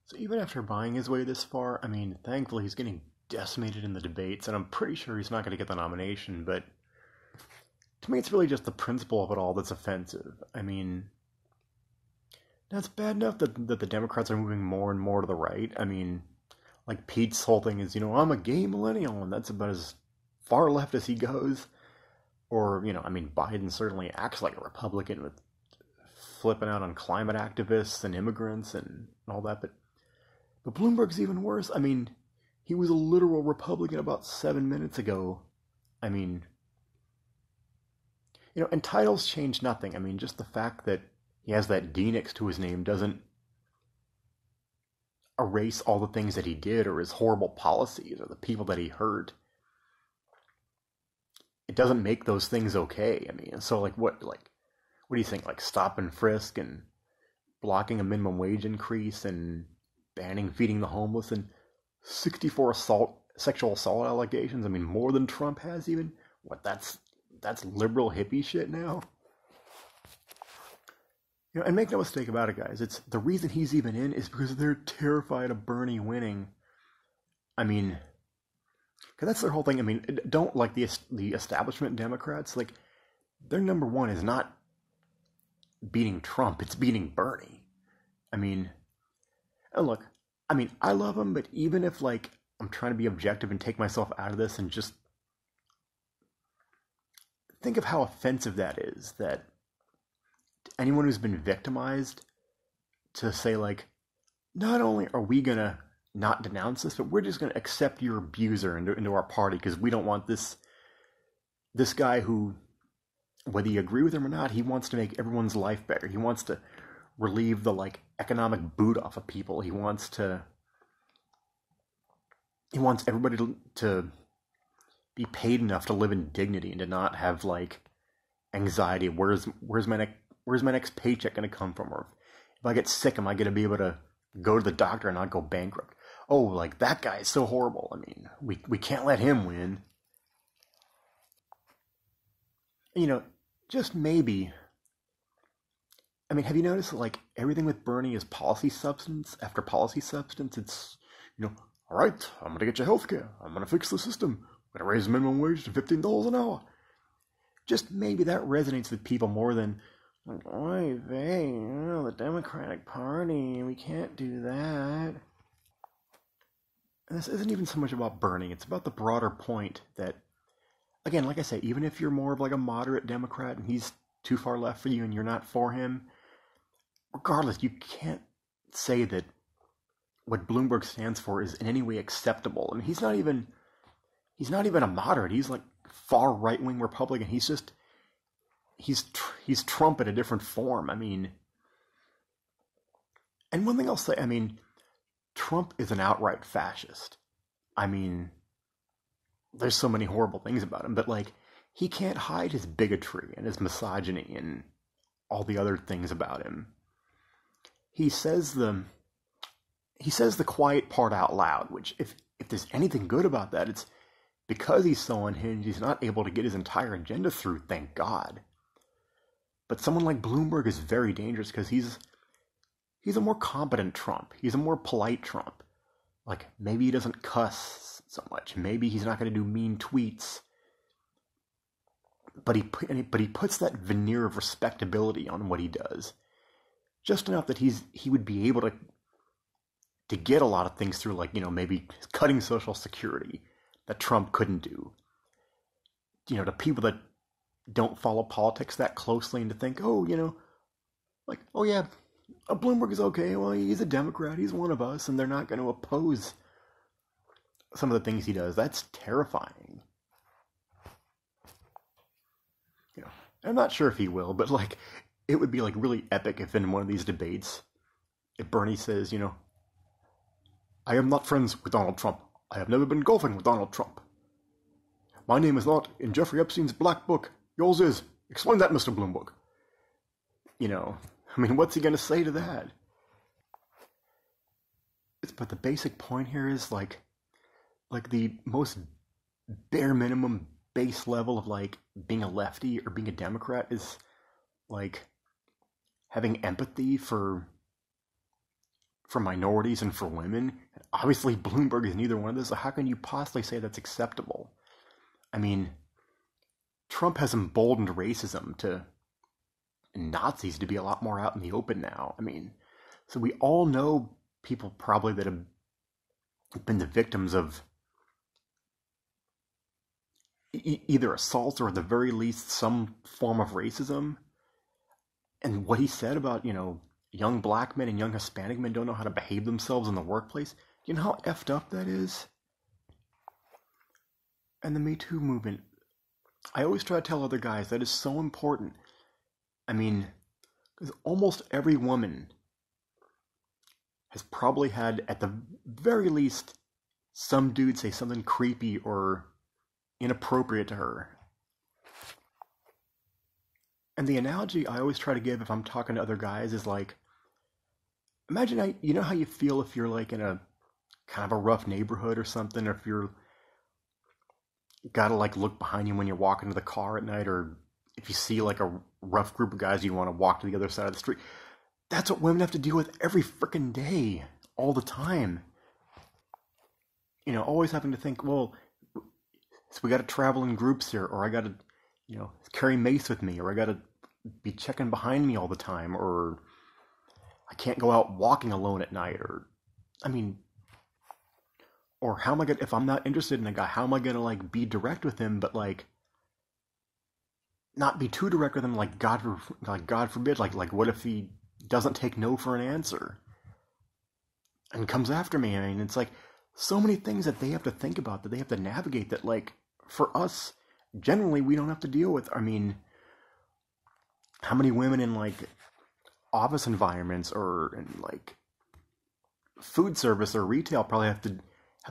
So even after buying his way this far, I mean, thankfully he's getting decimated in the debates, and I'm pretty sure he's not going to get the nomination, but to me it's really just the principle of it all that's offensive. I mean, now it's bad enough that the Democrats are moving more and more to the right. I mean, like Pete's whole thing is, I'm a gay millennial, and that's about as far left as he goes. Or, I mean, Biden certainly acts like a Republican with flipping out on climate activists and immigrants and all that, but Bloomberg's even worse. I mean, he was a literal Republican about 7 minutes ago. I mean, and titles change nothing. I mean, just the fact that he has that D next to his name doesn't erase all the things that he did or his horrible policies or the people that he hurt. It doesn't make those things okay. I mean, so what do you think? Like stop and frisk and blocking a minimum wage increase and banning feeding the homeless and 64 sexual assault allegations. I mean, more than Trump has even. What, that's liberal hippie shit now? And make no mistake about it, guys. It's the reason he's even in is because they're terrified of Bernie winning. I mean, because that's their whole thing. I mean, don't like the establishment Democrats. Like, their number one is not beating Trump. It's beating Bernie. I mean, and look, I mean, I love him, but even if I'm trying to be objective and take myself out of this and just think of how offensive that is, that anyone who's been victimized to say not only are we going to not denounce this, but we're just going to accept your abuser into our party because we don't want this guy who, whether you agree with him or not, he wants to make everyone's life better. He wants to relieve the economic boot off of people. He wants everybody to be paid enough to live in dignity and to not have anxiety. Where's my next paycheck going to come from? Or if I get sick, am I going to be able to go to the doctor and not go bankrupt? Oh, that guy is so horrible. I mean, we can't let him win. Just maybe. I mean, have you noticed everything with Bernie is policy substance after policy substance? It's, all right, I'm going to get you health care. I'm going to fix the system. I'm going to raise the minimum wage to $15 an hour. Just maybe that resonates with people more than, oy vey, the Democratic Party, we can't do that. And this isn't even so much about Bernie. It's about the broader point that, again, like I say, even if you're more of a moderate Democrat and he's too far left for you and you're not for him, regardless, you can't say that what Bloomberg stands for is in any way acceptable. I mean, he's not even a moderate. He's far right-wing Republican. He's Trump in a different form. I mean, and one thing I'll say, I mean, Trump is an outright fascist. I mean, there's so many horrible things about him, but he can't hide his bigotry and his misogyny and all the other things about him. He says the quiet part out loud, which if there's anything good about that, it's because he's so unhinged, he's not able to get his entire agenda through, thank God. But someone like Bloomberg is very dangerous because he's a more competent Trump. He's a more polite Trump. Maybe he doesn't cuss so much. Maybe he's not going to do mean tweets. But he puts that veneer of respectability on what he does. Just enough that he would be able to get a lot of things through, maybe cutting Social Security that Trump couldn't do. To people that don't follow politics that closely and to think, oh yeah, Bloomberg is okay. Well, he's a Democrat. He's one of us, and they're not going to oppose some of the things he does. That's terrifying. I'm not sure if he will, but it would be really epic if in one of these debates, if Bernie says, I am not friends with Donald Trump. I have never been golfing with Donald Trump. My name is not in Jeffrey Epstein's black book. Yours is. Explain that, Mr. Bloomberg. I mean, what's he going to say to that? But the basic point here is the most bare minimum base level of being a lefty or being a Democrat is having empathy for for minorities and for women. Obviously, Bloomberg is neither one of those, so how can you possibly say that's acceptable? I mean, Trump has emboldened racism to Nazis to be a lot more out in the open now. I mean, so we all know people probably that have been the victims of either assaults or at the very least some form of racism. And what he said about, young black men and young Hispanic men don't know how to behave themselves in the workplace, you know how effed up that is? And the Me Too movement, I always try to tell other guys that is so important. I mean, because almost every woman has probably had, at the very least, some dude say something creepy or inappropriate to her. And the analogy I always try to give if I'm talking to other guys is like, imagine, you know how you feel if you're like in a kind of a rough neighborhood or something, or if you're gotta like look behind you when you're walking to the car at night, or if you see like a rough group of guys you want to walk to the other side of the street. That's what women have to deal with every freaking day, all the time. Always having to think, well, so we got to travel in groups here, or I got to, carry mace with me, or I got to be checking behind me all the time, or I can't go out walking alone at night, or, or how am I gonna, if I'm not interested in a guy, how am I gonna like be direct with him, but like not be too direct with him, like God forbid, like what if he doesn't take no for an answer and comes after me? I mean, it's like so many things that they have to think about, that they have to navigate, that like for us, generally we don't have to deal with. I mean, how many women in like office environments or in like food service or retail probably have to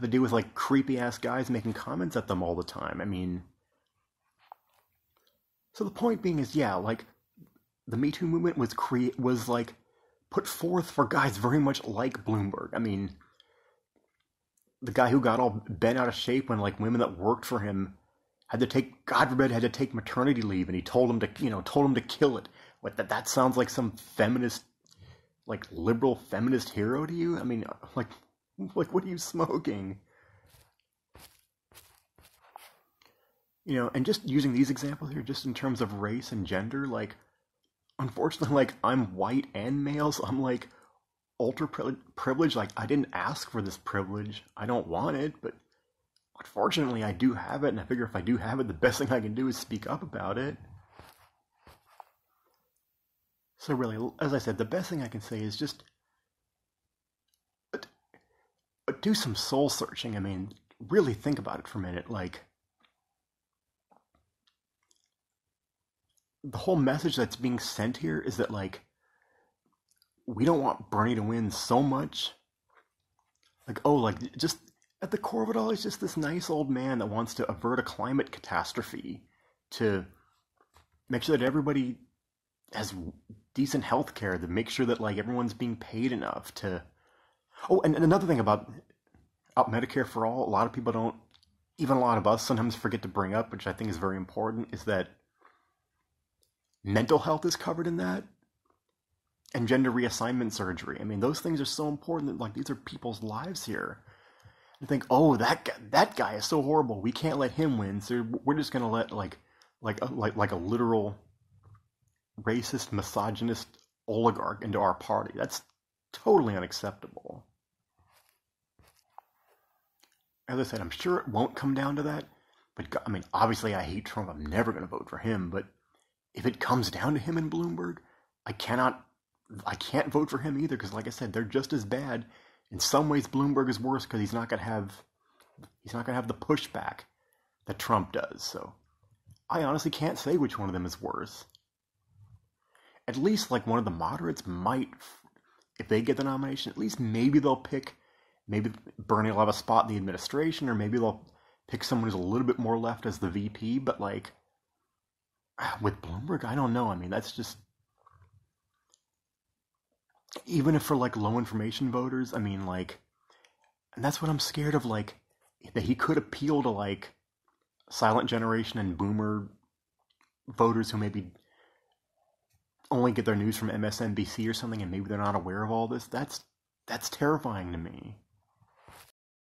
deal with like creepy ass guys making comments at them all the time? I mean, so the point being is, yeah, like the Me Too movement was like put forth for guys very much like Bloomberg. I mean, the guy who got all bent out of shape when like women that worked for him had to take, God forbid, had to take maternity leave, and he told him to kill it. What, that sounds like some feminist, like liberal feminist hero to you? I mean, like what are you smoking? And just using these examples here, just in terms of race and gender, like, unfortunately, like, I'm white and male, so I'm like ultra privileged. Like, I didn't ask for this privilege. I don't want it, but unfortunately I do have it, and I figure if I do have it, the best thing I can do is speak up about it. So really, as I said, the best thing I can say is just do some soul searching. I mean, really think about it for a minute. Like, the whole message that's being sent here is that, like, we don't want Bernie to win so much. Like, oh, like, just at the core of it all, he's just this nice old man that wants to avert a climate catastrophe, to make sure that everybody has decent health care, to make sure that, like, everyone's being paid enough to... Oh, and another thing about Medicare for All, a lot of people don't, even a lot of us sometimes forget to bring up, which I think is very important, is that mental health is covered in that, and gender reassignment surgery. I mean, those things are so important that, like, these are people's lives here. You think, oh, that guy is so horrible, we can't let him win, so we're just gonna let like a literal racist, misogynist oligarch into our party. That's totally unacceptable. As I said, I'm sure it won't come down to that, but I mean, obviously I hate Trump, I'm never gonna vote for him, but if it comes down to him and Bloomberg, I can't vote for him either, because like I said, they're just as bad. In some ways, Bloomberg is worse because he's not gonna have the pushback that Trump does. So I honestly can't say which one of them is worse. At least like one of the moderates might, if they get the nomination, at least maybe they'll pick, maybe Bernie will have a spot in the administration, or maybe they'll pick someone who's a little bit more left as the VP. But like with Bloomberg, I don't know. I mean, that's just, even if for like low information voters, I mean, like, and that's what I'm scared of, like, that he could appeal to like silent generation and boomer voters who maybe only get their news from MSNBC or something, and maybe they're not aware of all this. That's That's terrifying to me.